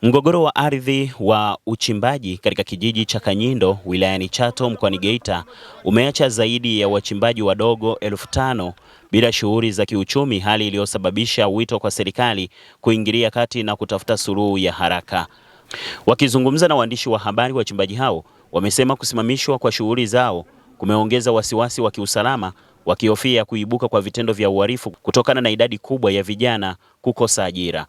Mgogoro wa ardhi wa uchimbaji katika kijiji cha Kanyindo wilayani Chato mkoani Geita umeacha zaidi ya wachimbaji wadogo 5,000 bila shughuli za kiuchumi, hali iliyosababisha wito kwa serikali kuingilia kati na kutafuta suluhu ya haraka. Wakizungumza na waandishi wa habari, wachimbaji hao wamesema kusimamishwa kwa shughuli zao kumeongeza wasiwasi wa kiusalama, wakihofia kuibuka kwa vitendo vya uhalifu kutokana na idadi kubwa ya vijana kukosa ajira.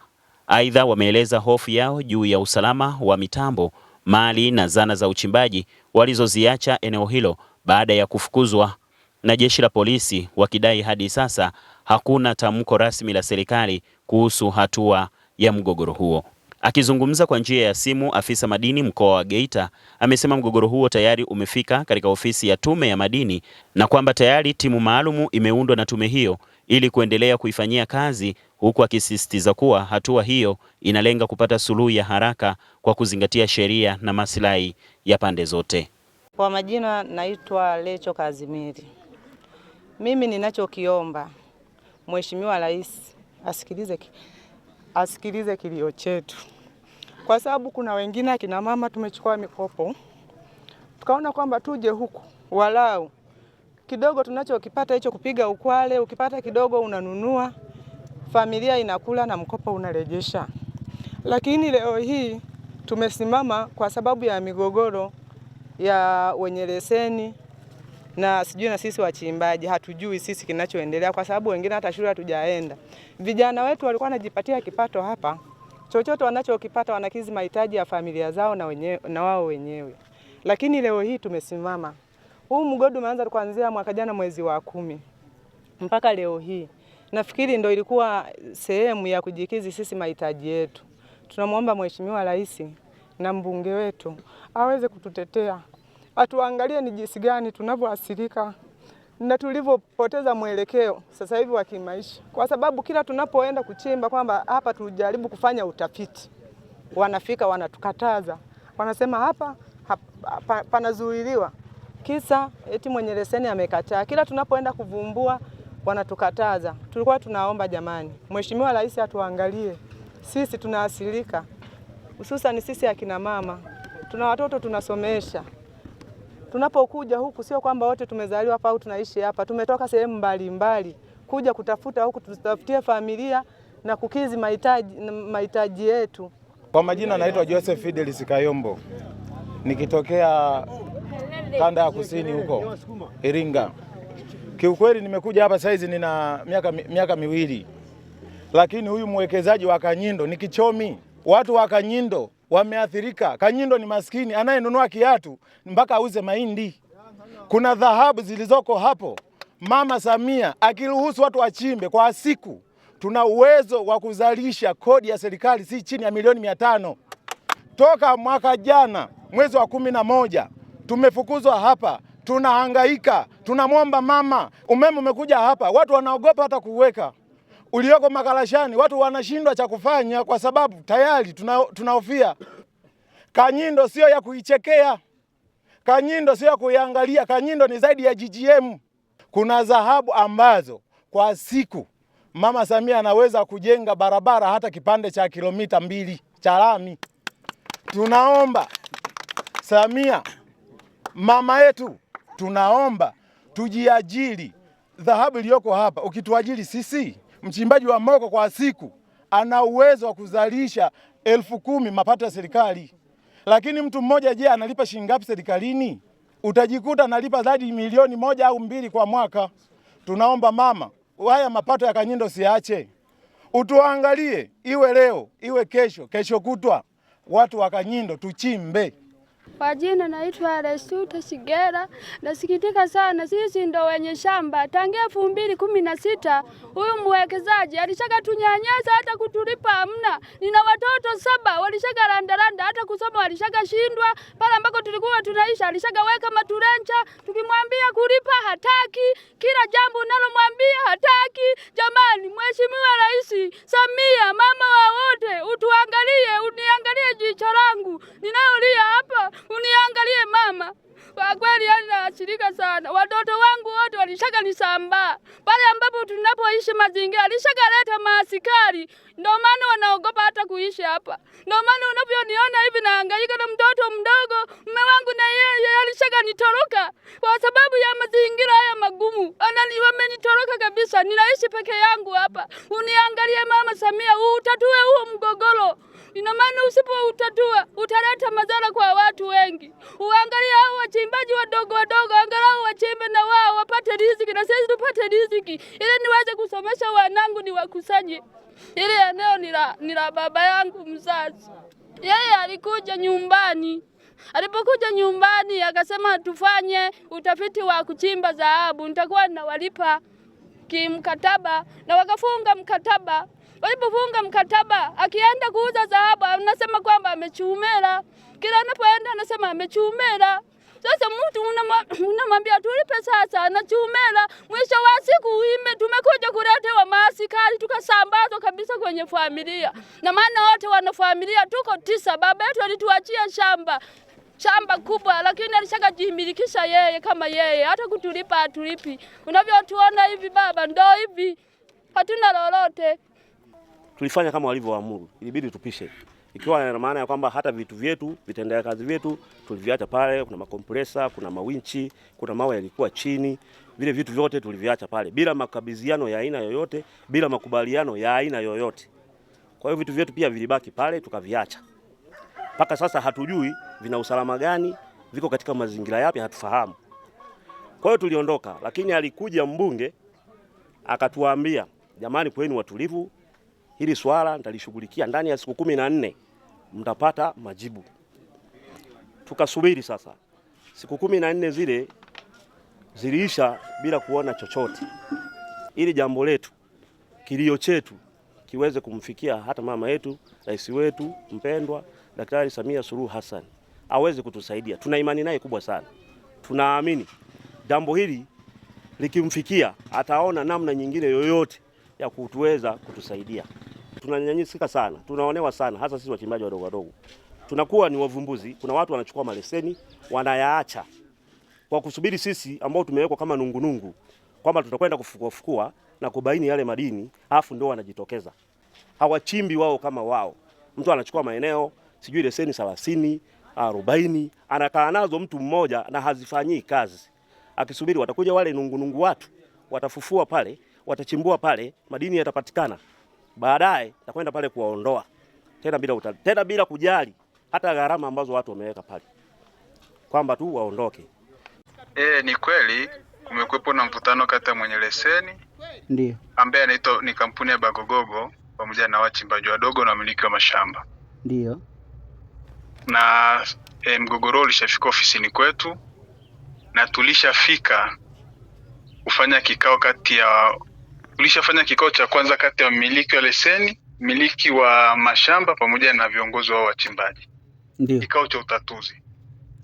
Aidha, wameeleza hofu yao juu ya usalama wa mitambo, mali na zana za uchimbaji walizoziacha eneo hilo baada ya kufukuzwa na jeshi la polisi, wakidai hadi sasa hakuna tamko rasmi la serikali kuhusu hatua ya mgogoro huo. Akizungumza kwa njia ya simu, afisa madini mkoa wa Geita amesema mgogoro huo tayari umefika katika ofisi ya Tume ya Madini na kwamba tayari timu maalumu imeundwa na tume hiyo ili kuendelea kuifanyia kazi, huku akisisitiza kuwa hatua hiyo inalenga kupata suluhu ya haraka kwa kuzingatia sheria na maslahi ya pande zote. Kwa majina naitwa Lecho Kazimiri. Mimi ninachokiomba Mheshimiwa Rais asikilize kilio chetu, kwa sababu kuna wengine akina mama tumechukua mikopo, tukaona kwamba tuje huku walau kidogo tunachokipata hicho kupiga ukwale, ukipata kidogo unanunua, familia inakula na mkopo unarejesha. Lakini leo hii tumesimama kwa sababu ya migogoro ya wenye leseni na sijui na sisi wachimbaji hatujui sisi kinachoendelea, kwa sababu wengine hata shule hatujaenda. Vijana wetu walikuwa wanajipatia kipato hapa, chochote wanachokipata wanakizi mahitaji ya familia zao na wao wenyewe. Lakini leo hii tumesimama. Huu mgogoro umeanza kuanzia mwaka jana mwezi wa 10 mpaka leo hii. Nafikiri ndio ilikuwa sehemu ya kujikizi sisi mahitaji yetu. Tunamwomba Mheshimiwa Rais na mbunge wetu aweze kututetea, atuangalie ni jinsi gani tunavyoathirika na tulivyopoteza mwelekeo sasa hivi wa kimaisha, kwa sababu kila tunapoenda kuchimba kwamba hapa tujaribu kufanya utafiti, wanafika wanatukataza, wanasema hapa panazuiliwa, kisa eti mwenye leseni amekataa. Kila tunapoenda kuvumbua wanatukataza. Tulikuwa tunaomba jamani, Mheshimiwa Rais atuangalie, sisi tunaathirika, hususan sisi akina mama, tuna watoto tunasomesha. Tunapokuja huku sio kwamba wote tumezaliwa hapa au tunaishi hapa, tumetoka sehemu mbalimbali kuja kutafuta huku tutafutie familia na kukizi mahitaji yetu. Kwa majina naitwa Joseph Fidelis Kayombo, nikitokea kanda ya kusini huko Iringa. Kiukweli nimekuja hapa saizi nina miaka miwili, lakini huyu mwekezaji wa Kanyindo ni kichomi. Watu wa Kanyindo wameathirika. Kanyindo ni maskini, anayenunua kiatu mpaka auze mahindi. Kuna dhahabu zilizoko hapo. Mama Samia akiruhusu watu wachimbe kwa siku, tuna uwezo wa kuzalisha kodi ya serikali si chini ya milioni 500. Toka mwaka jana mwezi wa 11 tumefukuzwa hapa, tunahangaika, tunamwomba mama. Umeme umekuja hapa, watu wanaogopa hata kuweka. Ulioko makalashani, watu wanashindwa cha kufanya kwa sababu tayari tunahofia. Kanyindo sio ya kuichekea. Kanyindo sio ya kuiangalia. Kanyindo ni zaidi ya GGM. Kuna dhahabu ambazo kwa siku Mama Samia anaweza kujenga barabara hata kipande cha kilomita 2 cha lami. Tunaomba Samia, mama yetu, tunaomba tujiajiri. Dhahabu iliyoko hapa, ukituajiri sisi, mchimbaji wa moko kwa siku ana uwezo wa kuzalisha 10,000 mapato ya serikali. Lakini mtu mmoja je, analipa shilingi ngapi serikalini? Utajikuta analipa zaidi milioni 1 au 2 kwa mwaka. Tunaomba mama, haya mapato ya Kanyindo siache. Utuangalie, iwe leo, iwe kesho kutwa, watu wa Kanyindo tuchimbe. Kwa jina naitwa Resuta Sigera. Nasikitika sana, sisi ndo wenye shamba. Tangia 2016 huyu mwekezaji alishaka tunyanyasa, hata kutulipa hamna. Nina watoto 7 walishaka randaranda, hata kusoma walishaka shindwa. Pale ambako tulikuwa tunaisha alishaka weka maturencha, tukimwambia kulipa hataki, kila jambo unalomwambia hataki. Jamani, Mheshimiwa Rais Samia, mama wa wote, utuangalie, uniangalie jicho langu ninayolia hapa. Uniangalie mama. Kwa kweli naathirika sana. Watoto wangu wote walishaka nisambaa. Pale ambapo tunapoishi mazingira alishaka leta maaskari. Ndio maana wanaogopa hata kuishi. niishi hapa. Ndio maana unavyoniona hivi nahangaika na mtoto mdogo. Mume wangu na yeye alishakanitoroka kwa sababu ya mazingira haya magumu. Wamenitoroka kabisa. Ninaishi peke yangu hapa. Uniangalie Mama Samia, utatue huo mgogoro. Ina maana usipo utatua utaleta madhara kwa watu wengi. Uangalie hao wachimbaji wadogo angalau wachimbe na wao wapate riziki na sisi tupate riziki ili niweze kusomesha wanangu niwakusanye. Ile eneo ni la baba yangu mzazi. Yeye alikuja nyumbani. Alipokuja nyumbani akasema tufanye utafiti wa kuchimba dhahabu, nitakuwa nawalipa kimkataba, na wakafunga mkataba. Walipofunga mkataba, akienda kuuza dhahabu anasema kwamba amechumela. Kila anapoenda anasema amechumela. Sasa mtu unamwambia tulipe sasa, anachumela. Mwisho wa siku tumekuja kuletewa maaskari tukasambazwa kabisa kwenye familia. Na maana wote wana familia tuko 9. Baba yetu alituachia shamba kubwa, lakini alishakajimilikisha yeye kama yeye, hata kutulipa hatulipi. Unavyotuona hivi baba, ndio hivi, hatuna lolote. Tulifanya kama walivyoamuru, ilibidi tupishe, ikiwa na maana ya kwamba hata vitu vyetu, vitendea kazi vyetu tuliviacha pale. Kuna makompresa, kuna mawinchi, kuna mawe yalikuwa chini, vile vitu vyote tuliviacha pale bila makabidhiano ya aina yoyote, bila makubaliano ya aina yoyote. Kwa hiyo vitu vyetu pia vilibaki pale, tukaviacha. Mpaka sasa hatujui vina usalama gani, viko katika mazingira yapi, hatufahamu. Kwa hiyo tuliondoka, lakini alikuja mbunge akatuambia, jamani, kweni watulivu, hili swala nitalishughulikia ndani ya siku 14 mtapata majibu. Tukasubiri sasa. Siku 14 zile ziliisha bila kuona chochote. Ili jambo letu, kilio chetu kiweze kumfikia hata mama yetu, rais wetu mpendwa Daktari Samia Suluhu Hassan aweze kutusaidia. Tuna imani naye kubwa sana. Tunaamini jambo hili likimfikia ataona namna nyingine yoyote ya kutuweza kutusaidia. Tunanyanyasika sana, tunaonewa sana, hasa sisi wachimbaji wadogo. Tunakuwa ni wavumbuzi. Kuna watu wanachukua maleseni wanayaacha kwa kusubiri sisi ambao tumewekwa kama nungunungu kwamba tutakwenda kufukua na kubaini yale madini, afu ndio wanajitokeza. Hawachimbi wao kama wao. Mtu anachukua maeneo sijui leseni 30, 40, anakaa nazo mtu mmoja na hazifanyii kazi. Akisubiri watakuja wale nungunungu watu, watafufua pale, watachimbua pale, madini yatapatikana. Baadaye atakwenda pale kuwaondoa. Tena bila kujali hata gharama ambazo watu wameweka pale. Kwamba tu waondoke. Ni kweli kumekuwepo na mvutano kati ya mwenye leseni ndio ambaye anaitwa ni kampuni ya Bagogogo pamoja na wachimbaji wadogo na wamiliki wa mashamba. Ndio. Na mgogoro ulishafika ofisini kwetu na tulishafika kufanya kikao tulishafanya kikao cha kwanza kati ya mmiliki wa leseni, mmiliki wa mashamba pamoja na viongozi wa wachimbaji. Ndio. Kikao cha utatuzi.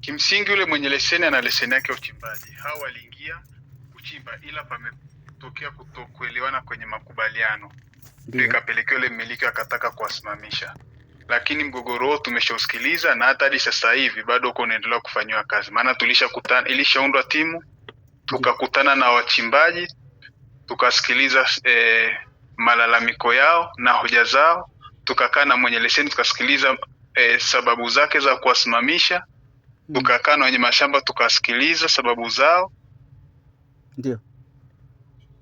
Kimsingi yule mwenye leseni ana leseni yake ya uchimbaji. Hao waliingia kuchimba ila pametokea kutokuelewana kwenye makubaliano. Ndio ikapelekea yule mmiliki akataka kuwasimamisha. Lakini mgogoro tumeshausikiliza na hata hadi sasa hivi bado uko unaendelea kufanywa kazi. Maana ilishaundwa timu, tukakutana na wachimbaji, tukasikiliza malalamiko yao na hoja zao, tukakaa na mwenye leseni tukasikiliza sababu zake za kuwasimamisha. Tukakaa na wenye mashamba tukasikiliza sababu zao. Ndio.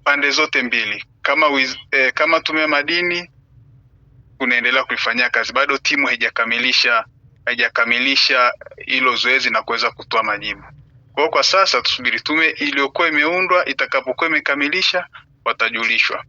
Pande zote mbili. Kama tume ya madini tunaendelea kuifanyia kazi. Bado timu haijakamilisha hilo zoezi na kuweza kutoa majibu. Kwa sasa tusubiri tume iliyokuwa imeundwa, itakapokuwa imekamilisha watajulishwa.